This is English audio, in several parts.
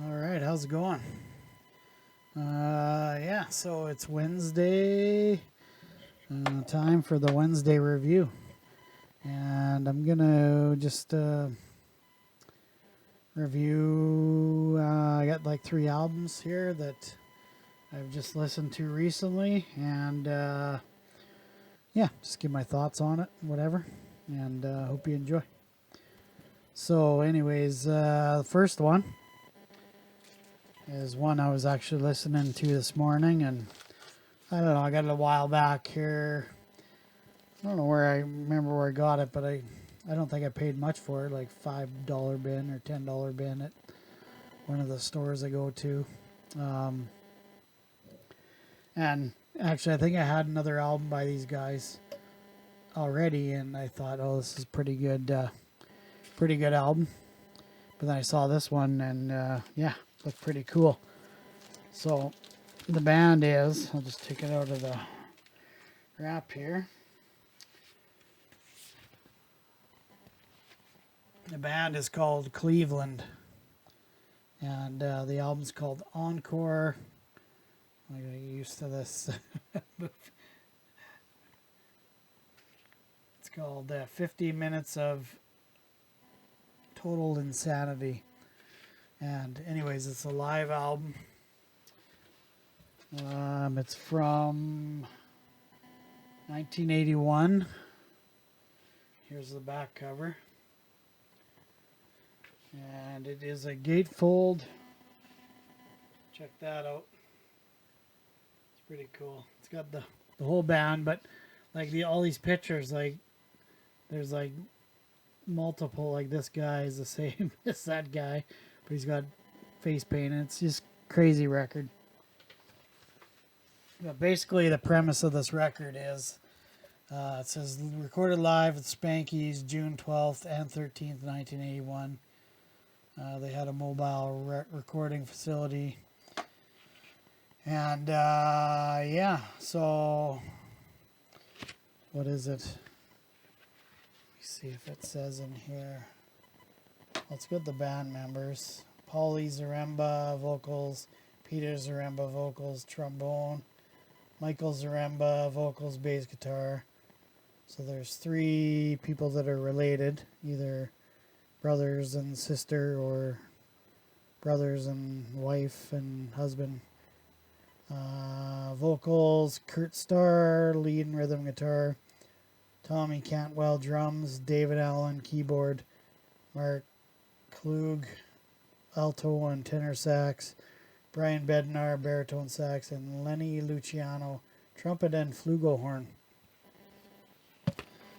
All right, how's it going? Yeah, so it's Wednesday, time for the Wednesday review. And I'm going to just review. I got like three albums here that I've just listened to recently. And yeah, just give my thoughts on it, whatever. And hope you enjoy. So, anyways, the first one is one I was actually listening to this morning. And I don't know, I got it a while back here. I don't know where I remember where I got it, but I don't think I paid much for it, like $5 bin or $10 bin at one of the stores I go to. Um, and actually, I think I had another album by these guys already, and I thought, oh, this is pretty good album. But then I saw this one, and yeah, looked pretty cool. So the band is, I'll just take it out of the wrap here. The band is called Cleveland, and the album's called Encore. I gotta get used to this. It's called 50 Minutes of Total Insanity. And, anyways, it's a live album. It's from 1981. Here's the back cover. And it is a gatefold. Check that out. It's pretty cool. It's got the whole band, but like all these pictures, like there's like multiple, like this guy is the same as that guy, but he's got face paint, and it's just crazy record. But basically, the premise of this record is it says recorded live at Spanky's June 12th and 13th, 1981. They had a mobile recording facility. And yeah, so what is it? Let me see if it says in here. Let's get the band members. Paulie Zaremba, vocals. Peter Zaremba, vocals, trombone. Michael Zaremba, vocals, bass guitar. So there's three people that are related, either brothers and sister or brothers and wife and husband. Vocals, Kurt Starr, lead and rhythm guitar. Tommy Cantwell, drums. David Allen, keyboard. Mark Klug, alto and tenor sax. Brian Bednar, baritone sax. And Lenny Luciano, trumpet and flugelhorn.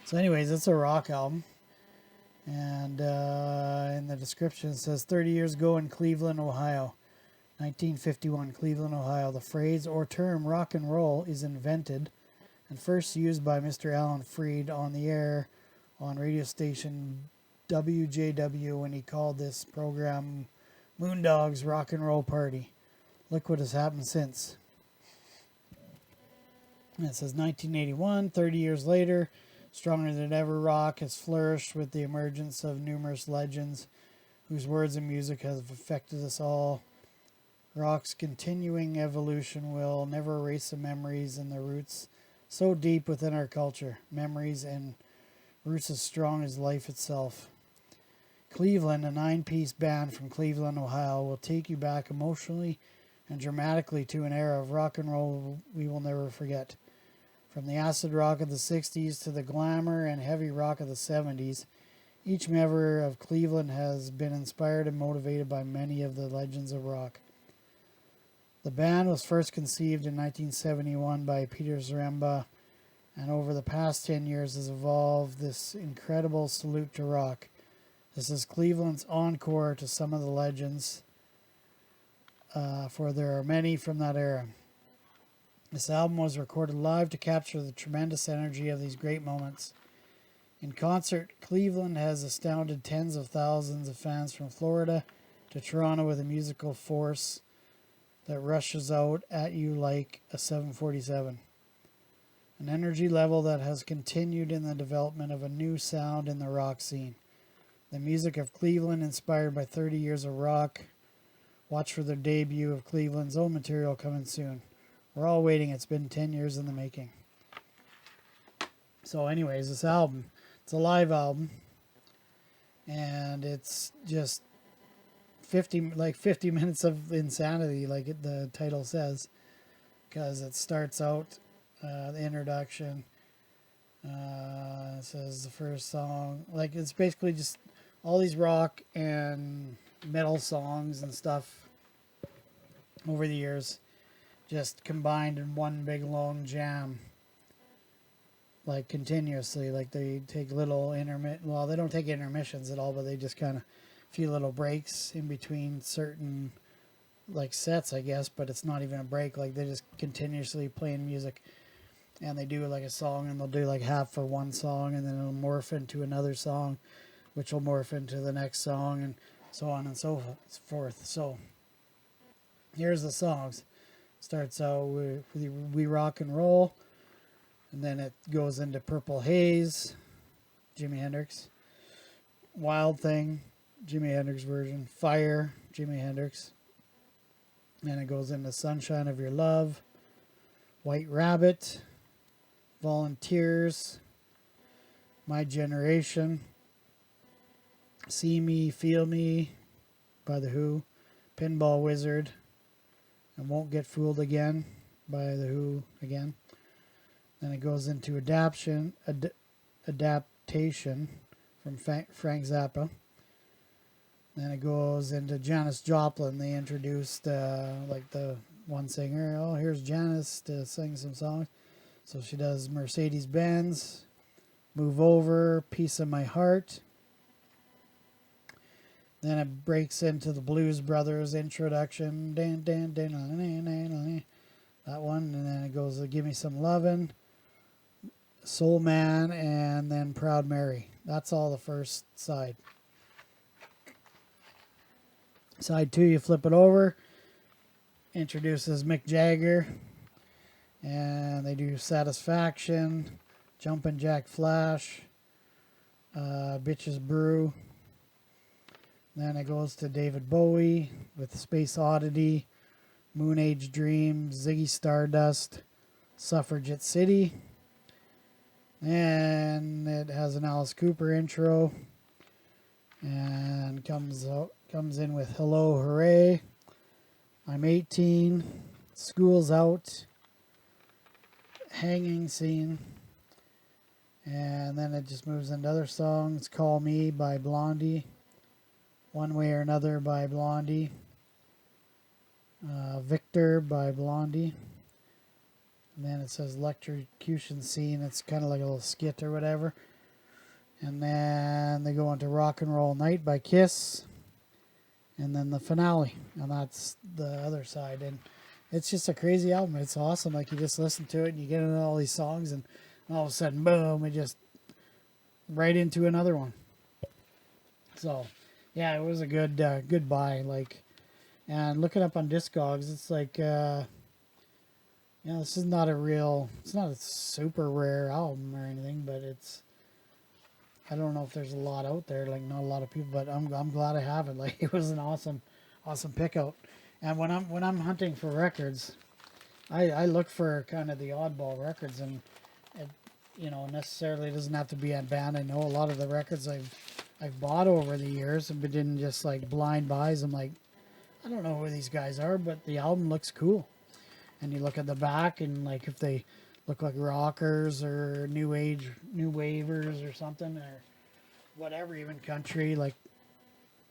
So anyways, it's a rock album. And in the description it says 30 years ago in Cleveland, Ohio. 1951, Cleveland, Ohio. The phrase or term rock and roll is invented and first used by Mr. Alan Freed on the air on radio station WJW when he called this program Moondog's Rock and Roll Party. Look what has happened since. And it says 1981, 30 years later, stronger than ever, rock has flourished with the emergence of numerous legends whose words and music have affected us all. Rock's continuing evolution will never erase the memories and the roots so deep within our culture, memories and roots as strong as life itself. Cleveland, a 9-piece band from Cleveland, Ohio, will take you back emotionally and dramatically to an era of rock and roll we will never forget. From the acid rock of the 60s to the glamour and heavy rock of the 70s, each member of Cleveland has been inspired and motivated by many of the legends of rock. The band was first conceived in 1971 by Peter Zaremba, and over the past 10 years has evolved this incredible salute to rock. This is Cleveland's encore to some of the legends, for there are many from that era. This album was recorded live to capture the tremendous energy of these great moments. In concert, Cleveland has astounded tens of thousands of fans from Florida to Toronto with a musical force that rushes out at you like a 747. An energy level that has continued in the development of a new sound in the rock scene. The music of Cleveland, inspired by 30 years of rock, Watch for the debut of Cleveland's own material coming soon. We're all waiting. It's been 10 years in the making. So anyways, this album, it's a live album, and it's just 50 minutes of insanity, like the title says, because it starts out, the introduction, it says the first song, like it's basically just all these rock and metal songs and stuff over the years just combined in one big long jam, like continuously. Like they take little well, they don't take intermissions at all, but they just kind of few little breaks in between certain like sets, I guess, but it's not even a break. Like they're just continuously playing music, and they do like a song, and they'll do like half for one song, and then it'll morph into another song, which will morph into the next song, and so on and so forth. So here's the songs. Starts out with We Rock and Roll, and then it goes into Purple Haze, Jimi Hendrix. Wild Thing, Jimi Hendrix version. Fire, Jimi Hendrix. And it goes into Sunshine of Your Love, White Rabbit, Volunteers, My Generation, See Me, Feel Me by The Who, Pinball Wizard, and Won't Get Fooled Again by The Who again. Then it goes into adaptation from Frank Zappa. Then it goes into Janis Joplin. They introduced like the one singer. Oh, here's Janis to sing some songs. So she does Mercedes-Benz, Move Over, Piece of My Heart. Then it breaks into the Blues Brothers introduction. That one. And then it goes to Give Me Some Lovin', Soul Man, and then Proud Mary. That's all the first side. Side 2, you flip it over, introduces Mick Jagger, and they do Satisfaction, Jumpin' Jack Flash, Bitches Brew. Then it goes to David Bowie with Space Oddity, Moon Age Dream, Ziggy Stardust, Suffragette City. And it has an Alice Cooper intro, and comes in with Hello Hooray, I'm 18, School's Out, Hanging Scene, and then it just moves into other songs. Call Me by Blondie, One Way or Another by Blondie, Victor by Blondie. And then it says Electrocution Scene. It's kind of like a little skit or whatever. And then they go into Rock and Roll Night by Kiss. And then the finale. And that's the other side. And it's just a crazy album. It's awesome. Like you just listen to it and you get into all these songs, and all of a sudden, boom, it just right into another one. So, yeah, it was a good buy. Like, and looking up on Discogs, it's like, this is not it's not a super rare album or anything, but I don't know if there's a lot out there, like not a lot of people, but I'm glad I have it. Like it was an awesome pick out. And when I'm hunting for records, I look for kind of the oddball records, and it, necessarily doesn't have to be a band. I know a lot of the records I've bought over the years and been just like blind buys. I'm like, I don't know who these guys are, but the album looks cool. And you look at the back, and like if they look like rockers or new wavers or something, or whatever, even country, like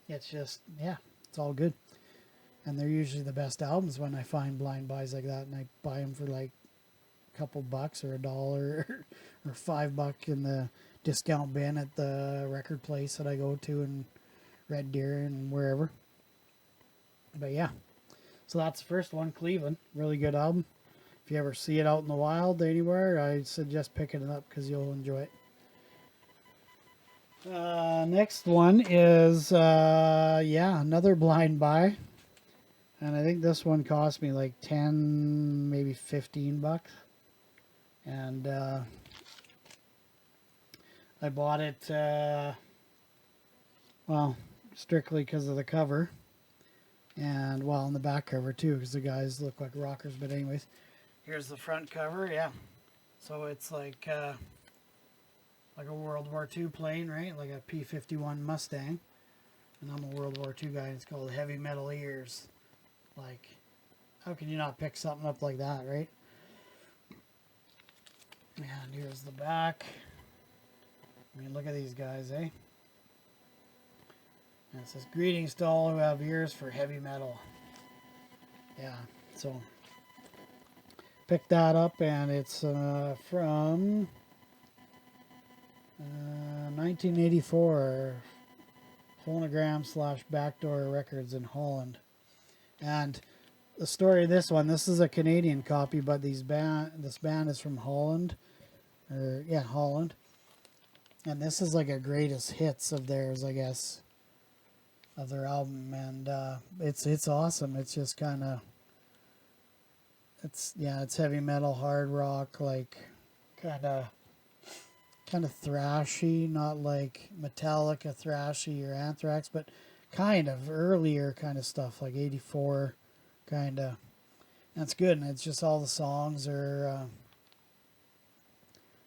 it's just, it's all good. And they're usually the best albums when I find blind buys like that, and I buy them for like a couple bucks or $1 or $5 in the discount bin at the record place that I go to in Red Deer and wherever. But yeah. So that's the first one, Cleveland. Really good album. If you ever see it out in the wild anywhere, I suggest picking it up because you'll enjoy it. Next one is, another blind buy. And I think this one cost me like 10, maybe $15. And I bought it, strictly because of the cover. And well, on the back cover too, because the guys look like rockers. But anyways, here's the front cover. Yeah, so it's like a World War II plane, right? Like a P-51 Mustang. And I'm a World War II guy. It's called Heavy Metal Ears. Like, how can you not pick something up like that, right? And here's the back. I mean, look at these guys, eh? And it says, "Greetings to all who have ears for heavy metal." Yeah, so picked that up, and it's from 1984, Phonogram/Backdoor Records in Holland. And the story of this one, this is a Canadian copy, but this band is from Holland, Holland. And this is like a greatest hits of theirs, I guess, of their album, and it's awesome. It's just kind of it's heavy metal, hard rock, like kind of thrashy, not like Metallica thrashy or Anthrax, but kind of earlier kind of stuff, like 84 kind of. That's good, and it's just all the songs are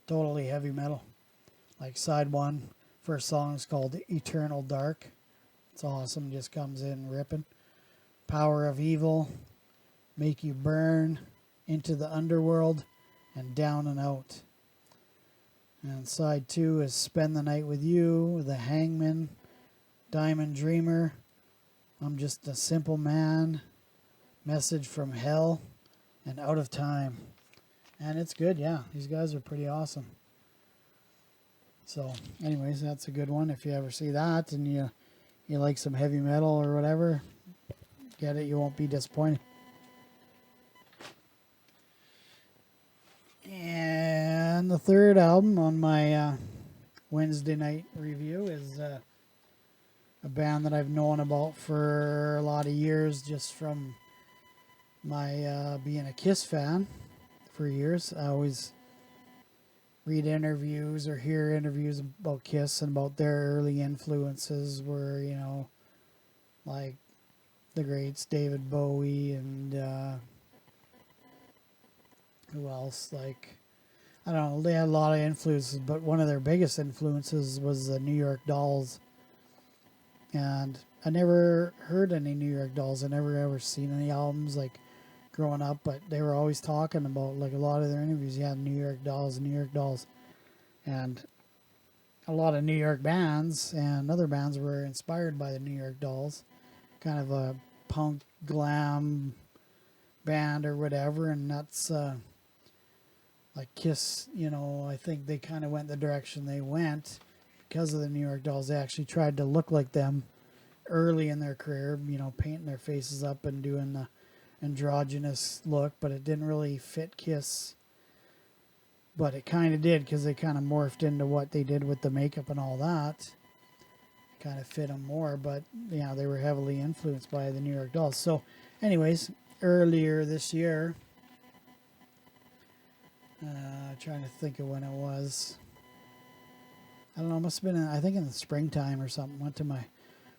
totally heavy metal. Like side one, first song is called Eternal Dark. It's awesome, just comes in ripping. Power of Evil, Make You Burn, Into the Underworld, and Down and Out. And side two is Spend the Night with You, The Hangman, Diamond Dreamer, I'm Just a Simple Man, Message from Hell, and Out of Time. And it's good, yeah. These guys are pretty awesome. So, anyways, that's a good one. If you ever see that and you like some heavy metal or whatever, get it. You won't be disappointed. And the third album on my Wednesday night review is a band that I've known about for a lot of years, just from my being a Kiss fan for years. I always read interviews or hear interviews about Kiss and about their early influences were, like the greats, David Bowie and who else? Like, I don't know, they had a lot of influences, but one of their biggest influences was the New York Dolls. And I never heard any New York Dolls. I never ever seen any albums like growing up, but they were always talking about, like, a lot of their interviews, yeah, New York Dolls, New York Dolls. And a lot of New York bands and other bands were inspired by the New York Dolls. Kind of a punk glam band or whatever, and that's like Kiss, I think they kind of went the direction they went because of the New York Dolls. They actually tried to look like them early in their career, painting their faces up and doing the androgynous look, but it didn't really fit Kiss. But it kind of did, because they kind of morphed into what they did with the makeup and all that. Kind of fit them more, but yeah, they were heavily influenced by the New York Dolls. So, anyways, earlier this year, trying to think of when it was. I don't know, it must have been, I think, in the springtime or something. Went to my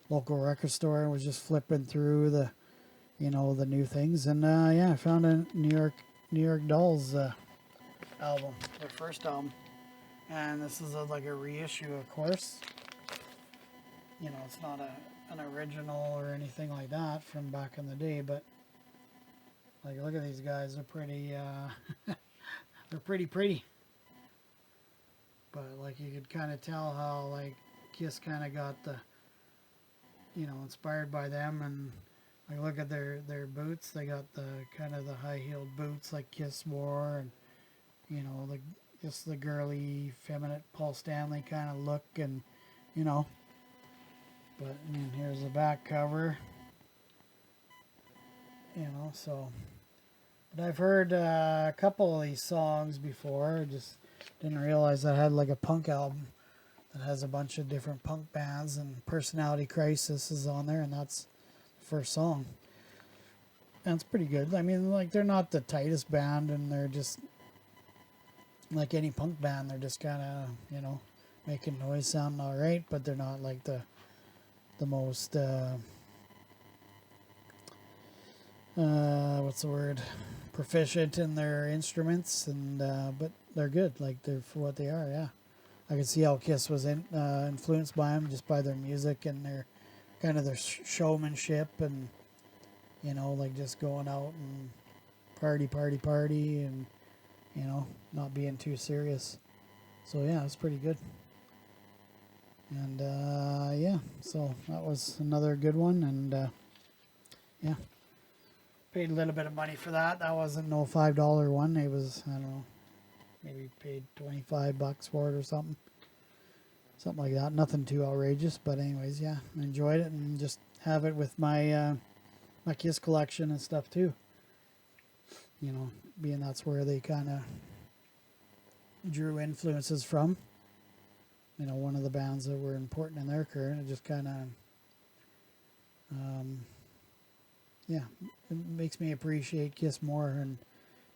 local record store and was just flipping through the new things, and I found a New York Dolls album, their first album, and this is like a reissue, of course. It's not an original or anything like that from back in the day, but like, look at these guys, they're pretty they're pretty, but like you could kind of tell how like Kiss kind of got the inspired by them. And like, look at their boots, they got the kind of the high-heeled boots like Kiss wore, and just the girly, feminine Paul Stanley kind of look, and but here's the back cover, so. But I've heard a couple of these songs before. I just didn't realize I had like a punk album that has a bunch of different punk bands, and Personality Crisis is on there, and that's the first song. And it's pretty good. I mean, like, they're not the tightest band, and they're just like any punk band. They're just kind of, making noise sound all right, but they're not like the most what's the word, proficient in their instruments, and but they're good, like they're for what they are. Yeah, I could see how Kiss was influenced by them just by their music and their kind of their showmanship, and like just going out and party, and not being too serious. So yeah, it's pretty good. And yeah, so that was another good one, and yeah, paid a little bit of money for that. That wasn't no $5 one. It was, I don't know, maybe paid $25 for it or something like that. Nothing too outrageous, but anyways, yeah, I enjoyed it and just have it with my my Kiss collection and stuff too. Being that's where they kind of drew influences from. One of the bands that were important in their career, and it just kind of, yeah, it makes me appreciate Kiss more,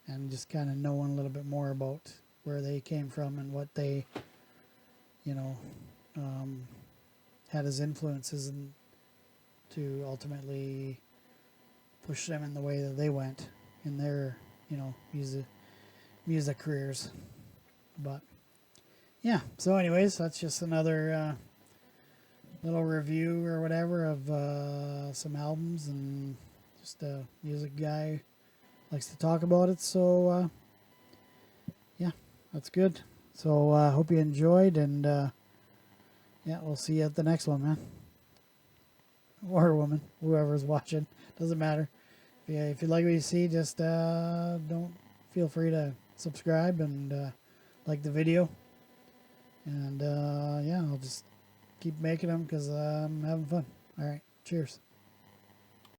and just kind of knowing a little bit more about where they came from and what they, had as influences, and to ultimately push them in the way that they went in their, music careers. But yeah, so anyways, that's just another little review or whatever of some albums, and just a music guy likes to talk about it. So yeah, that's good. So hope you enjoyed, and yeah, we'll see you at the next one, man. Or woman, whoever's watching, doesn't matter. If you like what you see, just don't feel free to subscribe and like the video. And yeah, I'll just keep making them because I'm having fun. All right, cheers.